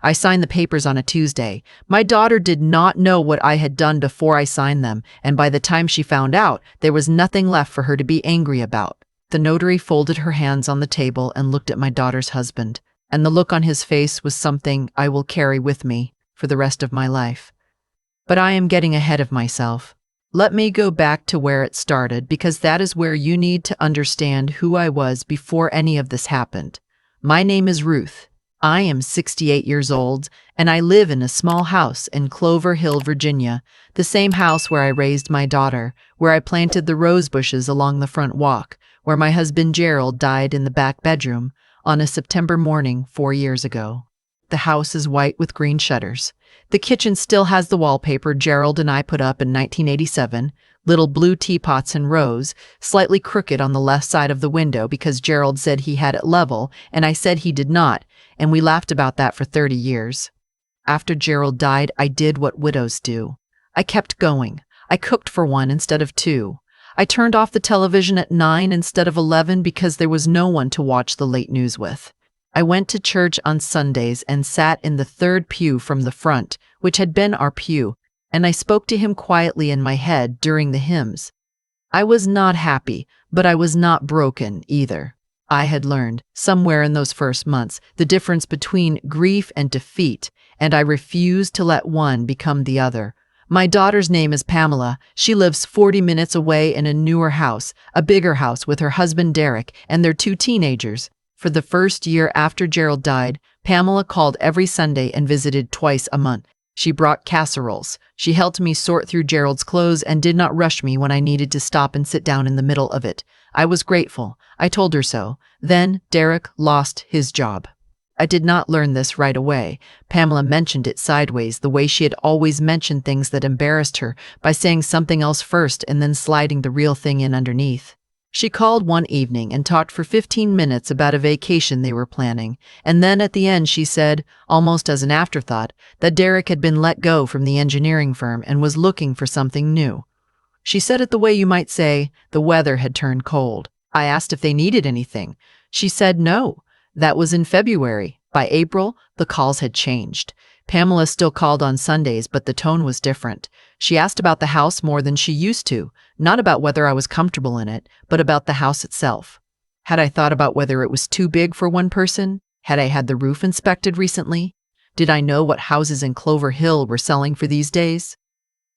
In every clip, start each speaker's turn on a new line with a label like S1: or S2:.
S1: I signed the papers on a Tuesday. My daughter did not know what I had done before I signed them, and by the time she found out, there was nothing left for her to be angry about. The notary folded her hands on the table and looked at my daughter's husband, and the look on his face was something I will carry with me for the rest of my life. But I am getting ahead of myself. Let me go back to where it started, because that is where you need to understand who I was before any of this happened. My name is Ruth. I am 68 years old, and I live in a small house in Clover Hill, Virginia, the same house where I raised my daughter, where I planted the rose bushes along the front walk, where my husband Gerald died in the back bedroom on a September morning 4 years ago. The house is white with green shutters. The kitchen still has the wallpaper Gerald and I put up in 1987, little blue teapots in rows, slightly crooked on the left side of the window because Gerald said he had it level and I said he did not, and we laughed about that for 30 years. After Gerald died, I did what widows do. I kept going. I cooked for one instead of two. I turned off the television at 9 instead of 11 because there was no one to watch the late news with. I went to church on Sundays and sat in the third pew from the front, which had been our pew, and I spoke to him quietly in my head during the hymns. I was not happy, but I was not broken either. I had learned, somewhere in those first months, the difference between grief and defeat, and I refused to let one become the other. My daughter's name is Pamela. She lives 40 minutes away in a newer house, a bigger house with her husband Derek and their 2 teenagers. For the first year after Gerald died, Pamela called every Sunday and visited twice a month. She brought casseroles. She helped me sort through Gerald's clothes and did not rush me when I needed to stop and sit down in the middle of it. I was grateful. I told her so. Then Derek lost his job. I did not learn this right away. Pamela mentioned it sideways, the way she had always mentioned things that embarrassed her, by saying something else first and then sliding the real thing in underneath. She called one evening and talked for 15 minutes about a vacation they were planning, and then at the end she said, almost as an afterthought, that Derek had been let go from the engineering firm and was looking for something new. She said it the way you might say the weather had turned cold. I asked if they needed anything. She said no. That was in February. By April, the calls had changed. Pamela still called on Sundays, but the tone was different. She asked about the house more than she used to, not about whether I was comfortable in it, but about the house itself. Had I thought about whether it was too big for one person? Had I had the roof inspected recently? Did I know what houses in Clover Hill were selling for these days?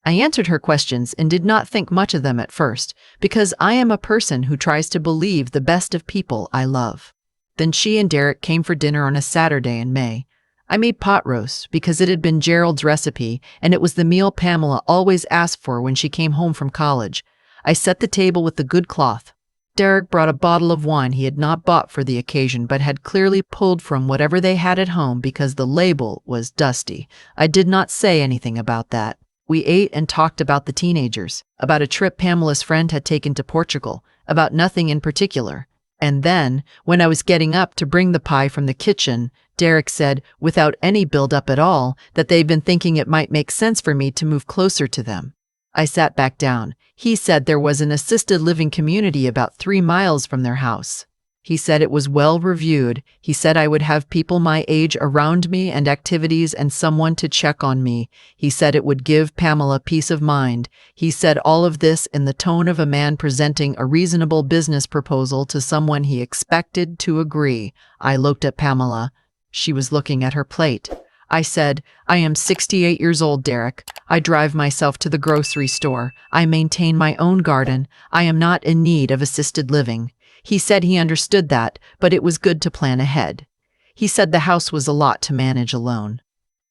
S1: I answered her questions and did not think much of them at first, because I am a person who tries to believe the best of people I love. Then she and Derek came for dinner on a Saturday in May. I made pot roast because it had been Gerald's recipe, and it was the meal Pamela always asked for when she came home from college. I set the table with the good cloth. Derek brought a bottle of wine he had not bought for the occasion but had clearly pulled from whatever they had at home because the label was dusty. I did not say anything about that. We ate and talked about the teenagers, about a trip Pamela's friend had taken to Portugal, about nothing in particular. And then, when I was getting up to bring the pie from the kitchen, Derek said, without any build-up at all, that they'd been thinking it might make sense for me to move closer to them. I sat back down. He said there was an assisted living community about 3 miles from their house. He said it was well reviewed. He said I would have people my age around me and activities and someone to check on me. He said it would give Pamela peace of mind. He said all of this in the tone of a man presenting a reasonable business proposal to someone he expected to agree. I looked at Pamela. She was looking at her plate. I said, I am 68 years old, Derek. I drive myself to the grocery store. I maintain my own garden. I am not in need of assisted living. He said he understood that, but it was good to plan ahead. He said the house was a lot to manage alone.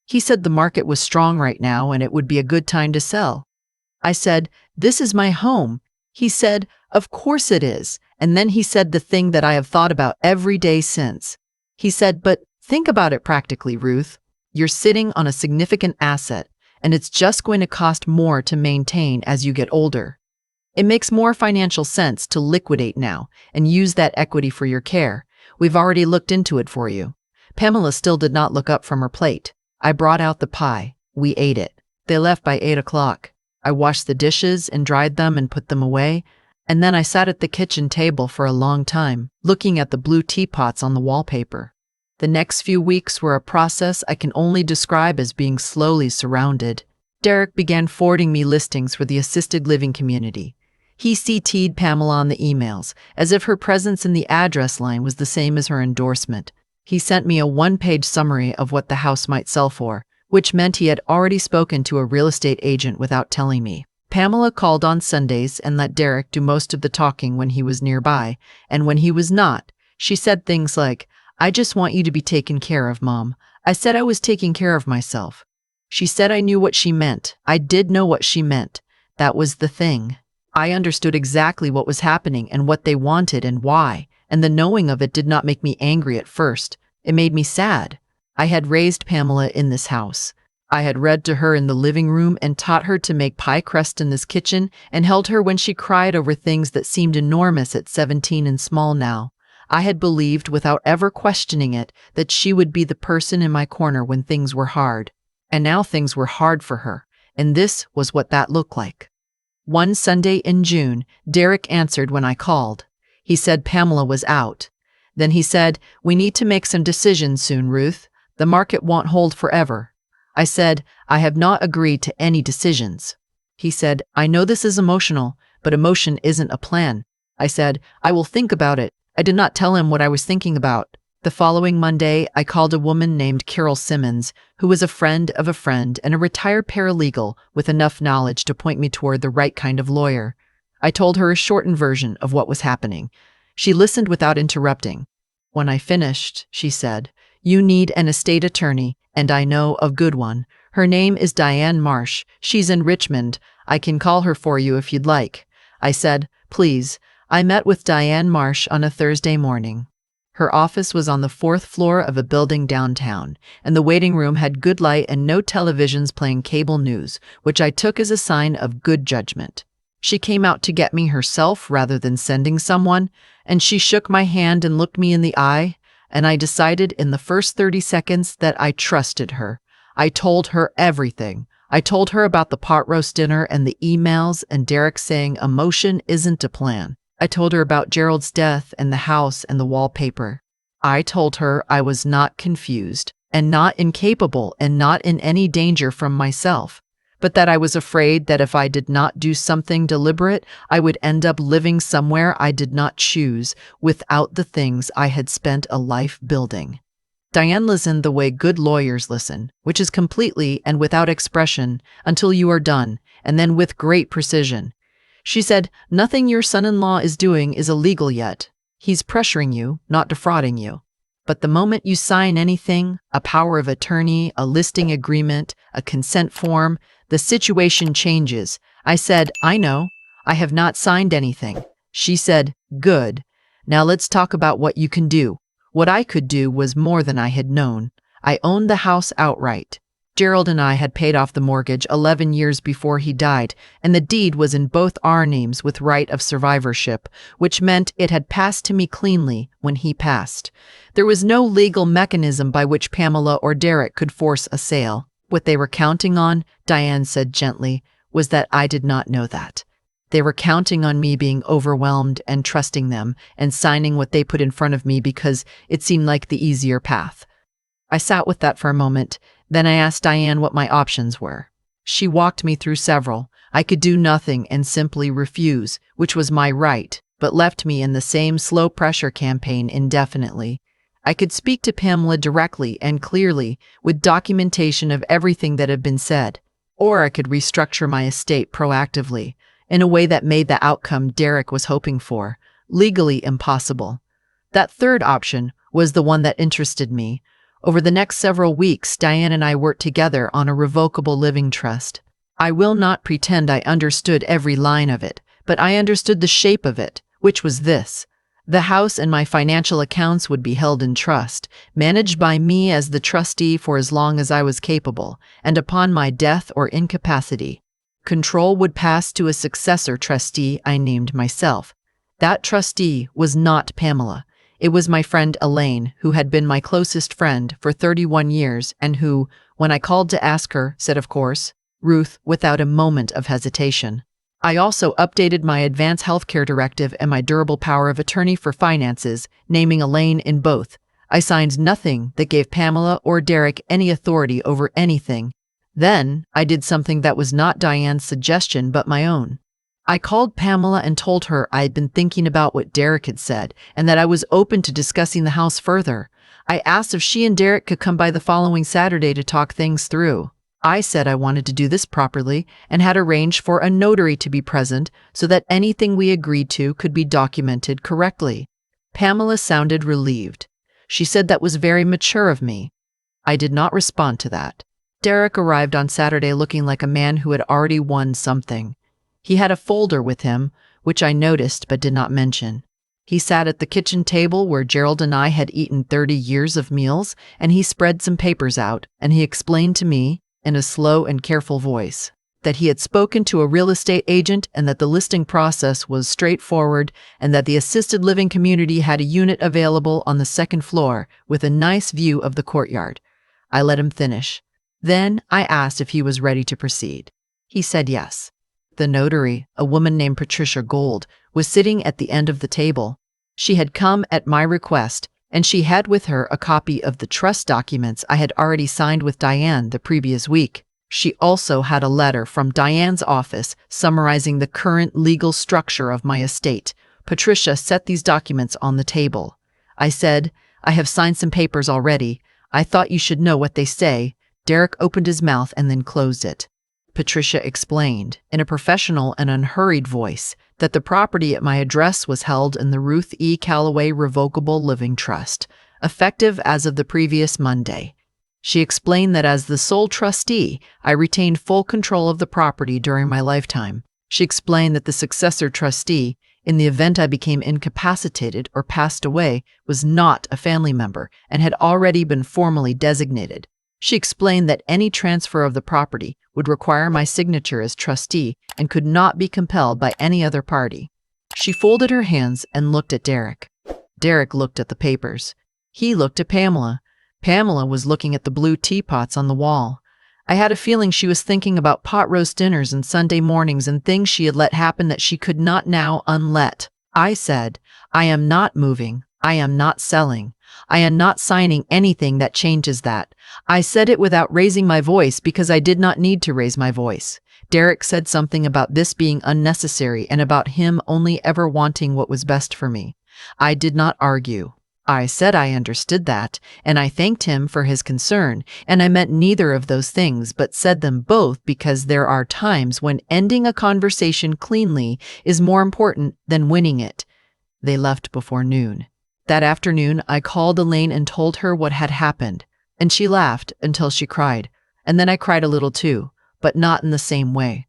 S1: He said the market was strong right now and it would be a good time to sell. I said, this is my home. He said, of course it is. And then he said the thing that I have thought about every day since. He said, but think about it practically, Ruth. You're sitting on a significant asset, and it's just going to cost more to maintain as you get older. It makes more financial sense to liquidate now and use that equity for your care. We've already looked into it for you. Pamela still did not look up from her plate. I brought out the pie. We ate it. They left by 8 o'clock. I washed the dishes and dried them and put them away, and then I sat at the kitchen table for a long time, looking at the blue teapots on the wallpaper. The next few weeks were a process I can only describe as being slowly surrounded. Derek began forwarding me listings for the assisted living community. He CC'd Pamela on the emails, as if her presence in the address line was the same as her endorsement. He sent me a one-page summary of what the house might sell for, which meant he had already spoken to a real estate agent without telling me. Pamela called on Sundays and let Derek do most of the talking when he was nearby, and when he was not, she said things like, "I just want you to be taken care of, Mom." I said I was taking care of myself. She said I knew what she meant. I did know what she meant. That was the thing. I understood exactly what was happening and what they wanted and why, and the knowing of it did not make me angry at first. It made me sad. I had raised Pamela in this house. I had read to her in the living room and taught her to make pie crust in this kitchen and held her when she cried over things that seemed enormous at 17 and small now. I had believed, without ever questioning it, that she would be the person in my corner when things were hard. And now things were hard for her, and this was what that looked like. One Sunday in June, Derek answered when I called. He said Pamela was out. Then he said, "We need to make some decisions soon, Ruth. The market won't hold forever." I said, "I have not agreed to any decisions." He said, "I know this is emotional, but emotion isn't a plan." I said, "I will think about it." I did not tell him what I was thinking about. The following Monday, I called a woman named Carol Simmons, who was a friend of a friend and a retired paralegal with enough knowledge to point me toward the right kind of lawyer. I told her a shortened version of what was happening. She listened without interrupting. When I finished, she said, "You need an estate attorney, and I know a good one. Her name is Diane Marsh. She's in Richmond. I can call her for you if you'd like." I said, "Please." I met with Diane Marsh on a Thursday morning. Her office was on the 4th floor of a building downtown, and the waiting room had good light and no televisions playing cable news, which I took as a sign of good judgment. She came out to get me herself rather than sending someone, and she shook my hand and looked me in the eye, and I decided in the first 30 seconds that I trusted her. I told her everything. I told her about the pot roast dinner and the emails and Derek saying emotion isn't a plan. I told her about Gerald's death and the house and the wallpaper. I told her I was not confused and not incapable and not in any danger from myself, but that I was afraid that if I did not do something deliberate, I would end up living somewhere I did not choose without the things I had spent a life building. Diane listened the way good lawyers listen, which is completely and without expression until you are done, and then with great precision. She said, "Nothing your son-in-law is doing is illegal yet. He's pressuring you, not defrauding you. But the moment you sign anything, a power of attorney, a listing agreement, a consent form, the situation changes." I said, "I know. I have not signed anything." She said, "Good. Now let's talk about what you can do." What I could do was more than I had known. I owned the house outright. Gerald and I had paid off the mortgage 11 years before he died, and the deed was in both our names with right of survivorship, which meant it had passed to me cleanly when he passed. There was no legal mechanism by which Pamela or Derek could force a sale. What they were counting on, Diane said gently, was that I did not know that. They were counting on me being overwhelmed and trusting them and signing what they put in front of me because it seemed like the easier path. I sat with that for a moment. Then I asked Diane what my options were. She walked me through several. I could do nothing and simply refuse, which was my right, but left me in the same slow pressure campaign indefinitely. I could speak to Pamela directly and clearly, with documentation of everything that had been said, or I could restructure my estate proactively, in a way that made the outcome Derek was hoping for, legally impossible. That third option was the one that interested me. Over the next several weeks, Diane and I worked together on a revocable living trust. I will not pretend I understood every line of it, but I understood the shape of it, which was this. The house and my financial accounts would be held in trust, managed by me as the trustee for as long as I was capable, and upon my death or incapacity, control would pass to a successor trustee I named myself. That trustee was not Pamela. It was my friend Elaine, who had been my closest friend for 31 years and who, when I called to ask her, said of course, Ruth, without a moment of hesitation. I also updated my advance healthcare directive and my durable power of attorney for finances, naming Elaine in both. I signed nothing that gave Pamela or Derek any authority over anything. Then, I did something that was not Diane's suggestion but my own. I called Pamela and told her I had been thinking about what Derek had said and that I was open to discussing the house further. I asked if she and Derek could come by the following Saturday to talk things through. I said I wanted to do this properly and had arranged for a notary to be present so that anything we agreed to could be documented correctly. Pamela sounded relieved. She said that was very mature of me. I did not respond to that. Derek arrived on Saturday looking like a man who had already won something. He had a folder with him, which I noticed but did not mention. He sat at the kitchen table where Gerald and I had eaten 30 years of meals, and he spread some papers out, and he explained to me, in a slow and careful voice, that he had spoken to a real estate agent and that the listing process was straightforward and that the assisted living community had a unit available on the second floor with a nice view of the courtyard. I let him finish. Then I asked if he was ready to proceed. He said yes. The notary, a woman named Patricia Gold, was sitting at the end of the table. She had come at my request, and she had with her a copy of the trust documents I had already signed with Diane the previous week. She also had a letter from Diane's office summarizing the current legal structure of my estate. Patricia set these documents on the table. I said, "I have signed some papers already. I thought you should know what they say." Derek opened his mouth and then closed it. Patricia explained, in a professional and unhurried voice, that the property at my address was held in the Ruth E. Calloway Revocable Living Trust, effective as of the previous Monday. She explained that as the sole trustee, I retained full control of the property during my lifetime. She explained that the successor trustee, in the event I became incapacitated or passed away, was not a family member and had already been formally designated. She explained that any transfer of the property would require my signature as trustee and could not be compelled by any other party. She folded her hands and looked at Derek. Derek looked at the papers. He looked at Pamela. Pamela was looking at the blue teapots on the wall. I had a feeling she was thinking about pot roast dinners and Sunday mornings and things she had let happen that she could not now unlet. I said, "I am not moving. I am not selling. I am not signing anything that changes that." I said it without raising my voice because I did not need to raise my voice. Derek said something about this being unnecessary and about him only ever wanting what was best for me. I did not argue. I said I understood that, and I thanked him for his concern, and I meant neither of those things but said them both because there are times when ending a conversation cleanly is more important than winning it. They left before noon. That afternoon, I called Elaine and told her what had happened, and she laughed until she cried, and then I cried a little too, but not in the same way.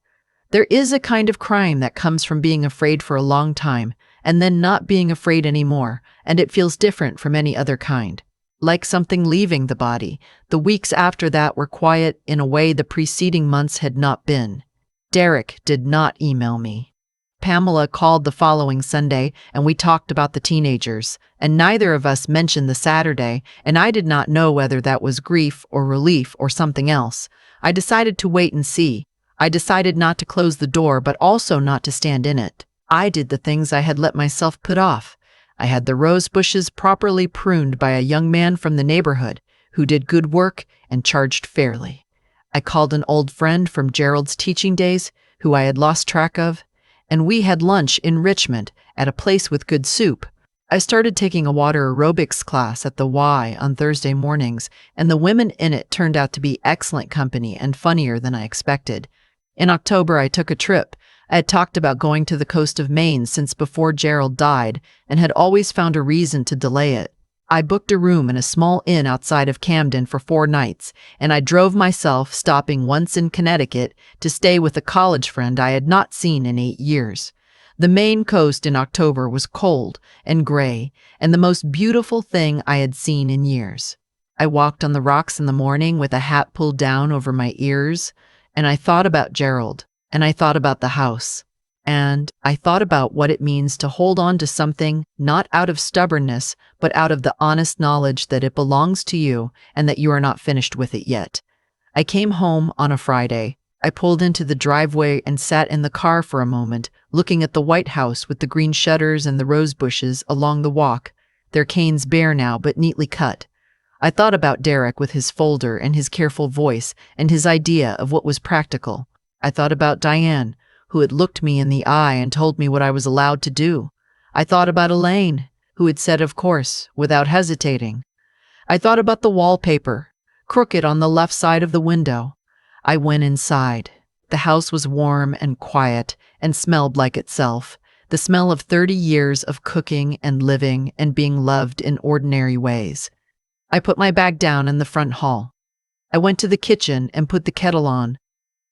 S1: There is a kind of crying that comes from being afraid for a long time, and then not being afraid anymore, and it feels different from any other kind. Like something leaving the body, the weeks after that were quiet in a way the preceding months had not been. Derek did not email me. Pamela called the following Sunday, and we talked about the teenagers, and neither of us mentioned the Saturday, and I did not know whether that was grief or relief or something else. I decided to wait and see. I decided not to close the door, but also not to stand in it. I did the things I had let myself put off. I had the rose bushes properly pruned by a young man from the neighborhood who did good work and charged fairly. I called an old friend from Gerald's teaching days who I had lost track of, and we had lunch in Richmond at a place with good soup. I started taking a water aerobics class at the Y on Thursday mornings, and the women in it turned out to be excellent company and funnier than I expected. In October, I took a trip. I had talked about going to the coast of Maine since before Gerald died and had always found a reason to delay it. I booked a room in a small inn outside of Camden for 4 nights, and I drove myself, stopping once in Connecticut to stay with a college friend I had not seen in 8 years. The Maine coast in October was cold and gray, and the most beautiful thing I had seen in years. I walked on the rocks in the morning with a hat pulled down over my ears, and I thought about Gerald, and I thought about the house. And I thought about what it means to hold on to something not out of stubbornness, but out of the honest knowledge that it belongs to you and that you are not finished with it yet. I came home on a Friday. I pulled into the driveway and sat in the car for a moment, looking at the white house with the green shutters and the rose bushes along the walk. their canes bare now but neatly cut. I thought about Derek with his folder and his careful voice and his idea of what was practical. I thought about Diane, who had looked me in the eye and told me what I was allowed to do. I thought about Elaine, who had said of course, without hesitating. I thought about the wallpaper, crooked on the left side of the window. I went inside. The house was warm and quiet and smelled like itself, the smell of 30 years of cooking and living and being loved in ordinary ways. I put my bag down in the front hall. I went to the kitchen and put the kettle on.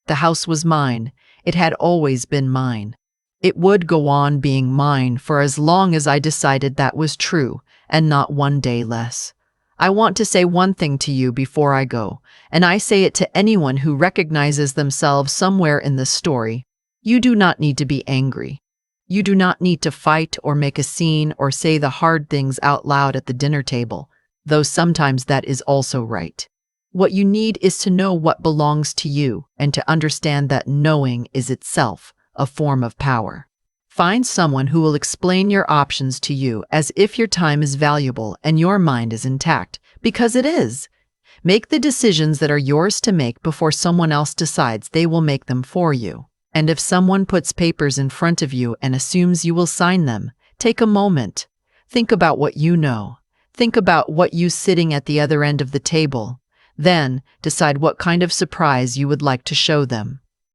S1: The house was mine. It had always been mine. It would go on being mine for as long as I decided that was true, and not one day less. I want to say one thing to you before I go, and I say it to anyone who recognizes themselves somewhere in this story. You do not need to be angry. You do not need to fight or make a scene or say the hard things out loud at the dinner table, though sometimes that is also right. What you need is to know what belongs to you and to understand that knowing is itself a form of power. Find someone who will explain your options to you as if your time is valuable and your mind is intact, because it is. Make the decisions that are yours to make before someone else decides they will make them for you. And if someone puts papers in front of you and assumes you will sign them, take a moment. Think about what you know. Think about what you sitting at the other end of the table. Then decide what kind of surprise you would like to show them.